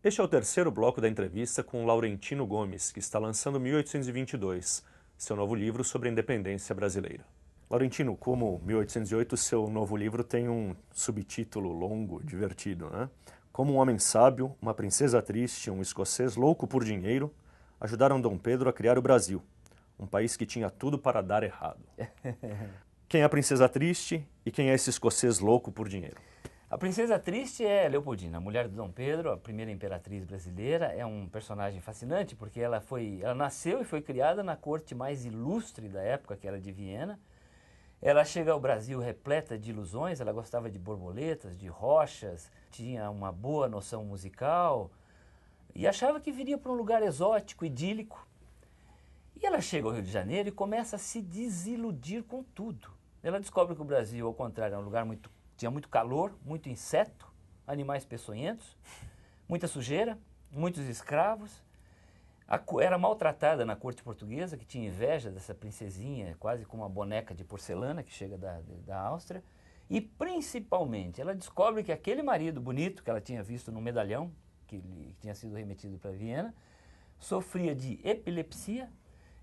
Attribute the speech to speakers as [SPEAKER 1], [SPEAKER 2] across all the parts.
[SPEAKER 1] Este é o terceiro bloco da entrevista com Laurentino Gomes, que está lançando 1822, seu novo livro sobre a independência brasileira. Laurentino, como 1808, seu novo livro tem um subtítulo longo, divertido, né? Como um homem sábio, uma princesa triste, um escocês louco por dinheiro, ajudaram Dom Pedro a criar o Brasil, um país que tinha tudo para dar errado. Quem é a princesa triste e quem é esse escocês louco por dinheiro?
[SPEAKER 2] A princesa triste é Leopoldina, a mulher de Dom Pedro, a primeira imperatriz brasileira. É um personagem fascinante porque ela nasceu e foi criada na corte mais ilustre da época, que era de Viena. Ela chega ao Brasil repleta de ilusões, ela gostava de borboletas, de rochas, tinha uma boa noção musical e achava que viria para um lugar exótico, idílico. E ela chega ao Rio de Janeiro e começa a se desiludir com tudo. Ela descobre que o Brasil, ao contrário, é um lugar tinha muito calor, muito inseto, animais peçonhentos, muita sujeira, muitos escravos. Era maltratada na corte portuguesa, que tinha inveja dessa princesinha, quase como uma boneca de porcelana que chega da Áustria. E, principalmente, ela descobre que aquele marido bonito que ela tinha visto no medalhão, que tinha sido remetido para Viena, sofria de epilepsia,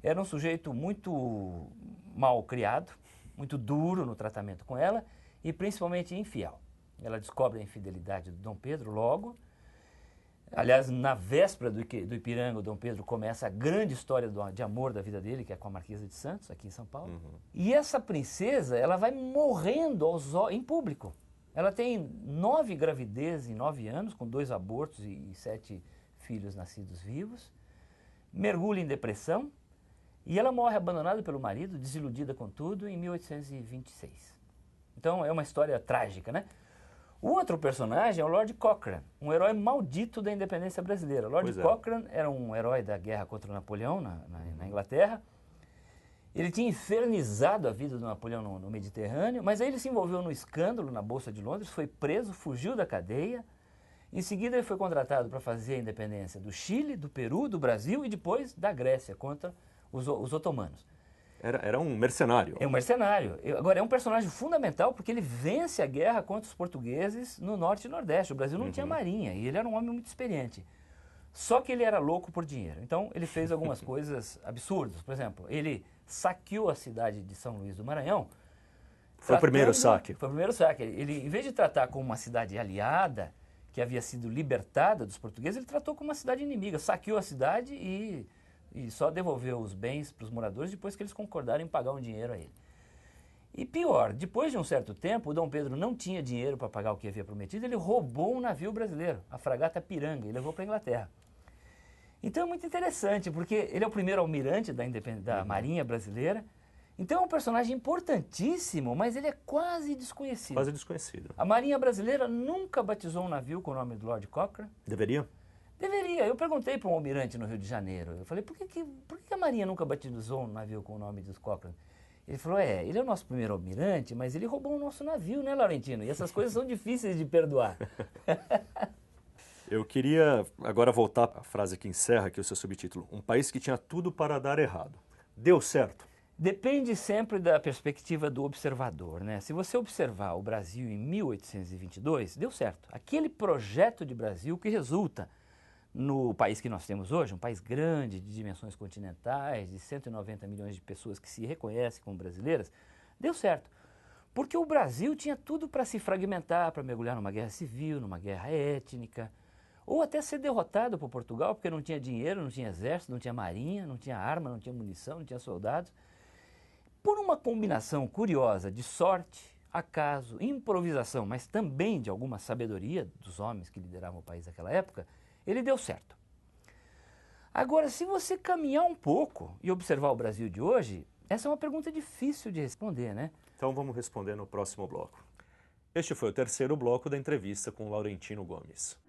[SPEAKER 2] era um sujeito muito mal criado, muito duro no tratamento com ela, e principalmente infiel. Ela descobre a infidelidade do Dom Pedro logo. Aliás, na véspera do Ipiranga, o Dom Pedro começa a grande história de amor da vida dele, que é com a Marquesa de Santos, aqui em São Paulo. E essa princesa, ela vai morrendo em público. Ela tem 9 gravidezes em 9 anos, com 2 abortos e 7 filhos nascidos vivos. Mergulha em depressão e ela morre abandonada pelo marido, desiludida com tudo, em 1826. Então é uma história trágica, né? O outro personagem é o Lord Cochrane, um herói maldito da independência brasileira. Lord Cochrane era um herói da guerra contra o Napoleão na Inglaterra. Ele tinha infernizado a vida do Napoleão no Mediterrâneo, mas aí ele se envolveu no escândalo na Bolsa de Londres, foi preso, fugiu da cadeia. Em seguida ele foi contratado para fazer a independência do Chile, do Peru, do Brasil e depois da Grécia contra os otomanos.
[SPEAKER 1] Era um mercenário.
[SPEAKER 2] É um mercenário. Agora, é um personagem fundamental porque ele vence a guerra contra os portugueses no Norte e Nordeste. O Brasil não tinha marinha e ele era um homem muito experiente. Só que ele era louco por dinheiro. Então, ele fez algumas coisas absurdas. Por exemplo, ele saqueou a cidade de São Luís do Maranhão.
[SPEAKER 1] Foi o primeiro saque.
[SPEAKER 2] Foi o primeiro saque. Ele, em vez de tratar como uma cidade aliada, que havia sido libertada dos portugueses, ele tratou como uma cidade inimiga. Saqueou a cidade e só devolveu os bens para os moradores depois que eles concordaram em pagar um dinheiro a ele. E pior, depois de um certo tempo, o Dom Pedro não tinha dinheiro para pagar o que havia prometido, ele roubou um navio brasileiro, a fragata Piranga, e levou para a Inglaterra. Então é muito interessante, porque ele é o primeiro almirante da Marinha brasileira, então é um personagem importantíssimo, mas ele é quase desconhecido.
[SPEAKER 1] Quase desconhecido.
[SPEAKER 2] A Marinha brasileira nunca batizou um navio com o nome do Lord Cochrane.
[SPEAKER 1] Deveria?
[SPEAKER 2] Deveria. Eu perguntei para um almirante no Rio de Janeiro, eu falei, por que a Marinha nunca batizou um navio com o nome dos Cochrane? Ele falou, ele é o nosso primeiro almirante, mas ele roubou o nosso navio, né, Laurentino? E essas coisas são difíceis de perdoar.
[SPEAKER 1] Eu queria agora voltar à frase que encerra aqui o seu subtítulo. Um país que tinha tudo para dar errado. Deu certo?
[SPEAKER 2] Depende sempre da perspectiva do observador, né? Se você observar o Brasil em 1822, deu certo. Aquele projeto de Brasil que resulta no país que nós temos hoje, um país grande, de dimensões continentais, de 190 milhões de pessoas que se reconhecem como brasileiras, deu certo. Porque o Brasil tinha tudo para se fragmentar, para mergulhar numa guerra civil, numa guerra étnica, ou até ser derrotado por Portugal, porque não tinha dinheiro, não tinha exército, não tinha marinha, não tinha arma, não tinha munição, não tinha soldados. Por uma combinação curiosa de sorte, acaso, improvisação, mas também de alguma sabedoria dos homens que lideravam o país naquela época, ele deu certo. Agora, se você caminhar um pouco e observar o Brasil de hoje, essa é uma pergunta difícil de responder, né?
[SPEAKER 1] Então vamos responder no próximo bloco. Este foi o terceiro bloco da entrevista com Laurentino Gomes.